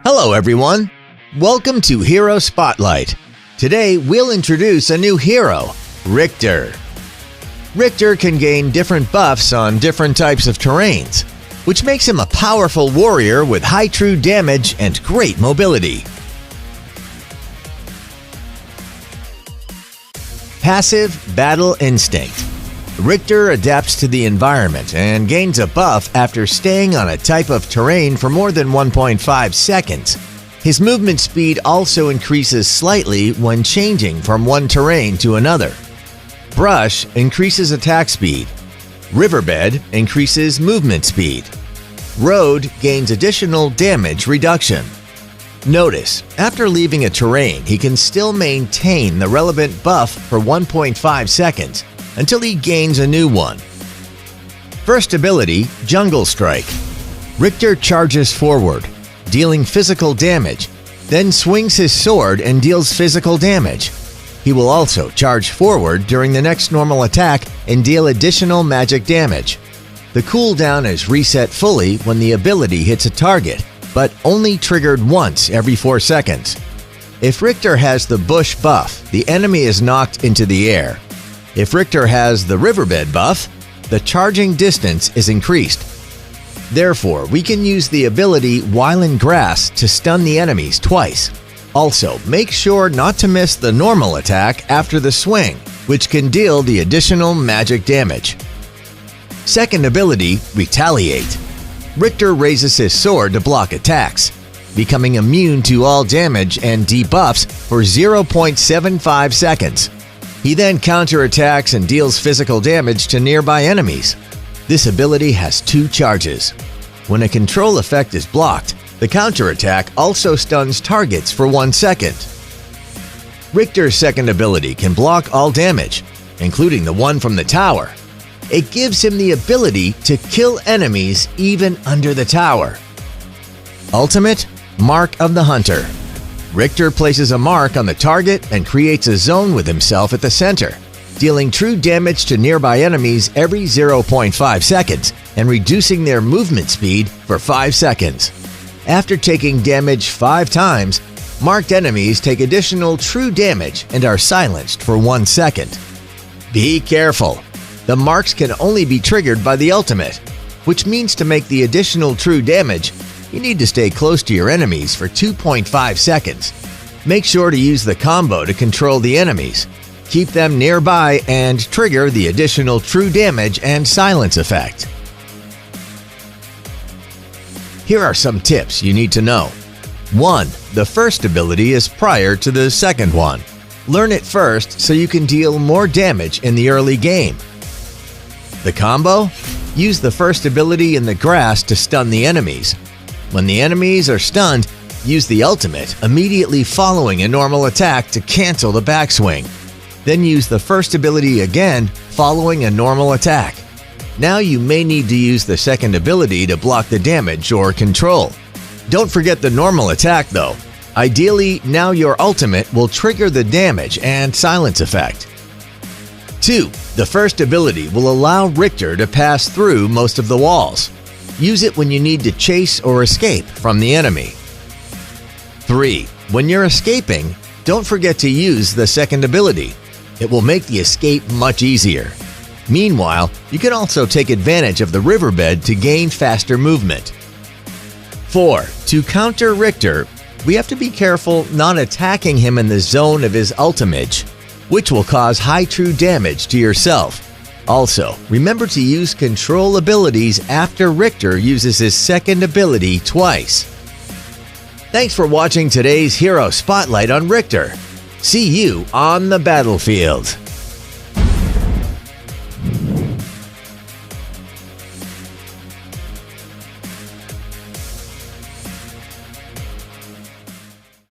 Hello everyone! Welcome to Hero Spotlight. Today we'll introduce a new hero, Riktor. Riktor can gain different buffs on different types of terrains, which makes him a powerful warrior with high true damage and great mobility. Passive Battle Instinct. Riktor adapts to the environment and gains a buff after staying on a type of terrain for more than 1.5 seconds. His movement speed also increases slightly when changing from one terrain to another. Brush increases attack speed. Riverbed increases movement speed. Road gains additional damage reduction. Notice, after leaving a terrain, he can still maintain the relevant buff for 1.5 seconds until he gains a new one. First ability, Jungle Strike. Riktor charges forward, dealing physical damage, then swings his sword and deals physical damage. He will also charge forward during the next normal attack and deal additional magic damage. The cooldown is reset fully when the ability hits a target, but only triggered once every 4 seconds. If Riktor has the bush buff, the enemy is knocked into the air. If Riktor has the riverbed buff, the charging distance is increased. Therefore, we can use the ability while in grass to stun the enemies twice. Also, make sure not to miss the normal attack after the swing, which can deal the additional magic damage. Second ability, Retaliate. Riktor raises his sword to block attacks, becoming immune to all damage and debuffs for 0.75 seconds. He then counterattacks and deals physical damage to nearby enemies. This ability has 2 charges. When a control effect is blocked, the counterattack also stuns targets for 1 second. Riktor's second ability can block all damage, including the one from the tower. It gives him the ability to kill enemies even under the tower. Ultimate, Mark of the Hunter. Riktor places a mark on the target and creates a zone with himself at the center, dealing true damage to nearby enemies every 0.5 seconds and reducing their movement speed for 5 seconds. After taking damage 5 times, marked enemies take additional true damage and are silenced for 1 second. Be careful! The marks can only be triggered by the ultimate, which means to make the additional true damage, you need to stay close to your enemies for 2.5 seconds. Make sure to use the combo to control the enemies. Keep them nearby and trigger the additional true damage and silence effect. Here are some tips you need to know. 1. The first ability is prior to the second one. Learn it first so you can deal more damage in the early game. The combo? Use the first ability in the grass to stun the enemies. When the enemies are stunned, use the ultimate immediately following a normal attack to cancel the backswing. Then use the first ability again following a normal attack. Now you may need to use the second ability to block the damage or control. Don't forget the normal attack though. Ideally, now your ultimate will trigger the damage and silence effect. 2. The first ability will allow Riktor to pass through most of the walls. Use it when you need to chase or escape from the enemy. 3. When you're escaping, don't forget to use the second ability. It will make the escape much easier. Meanwhile, you can also take advantage of the riverbed to gain faster movement. 4. To counter Riktor, we have to be careful not attacking him in the zone of his ultimate, which will cause high true damage to yourself. Also, remember to use control abilities after Riktor uses his second ability twice. Thanks for watching today's Hero Spotlight on Riktor. See you on the battlefield.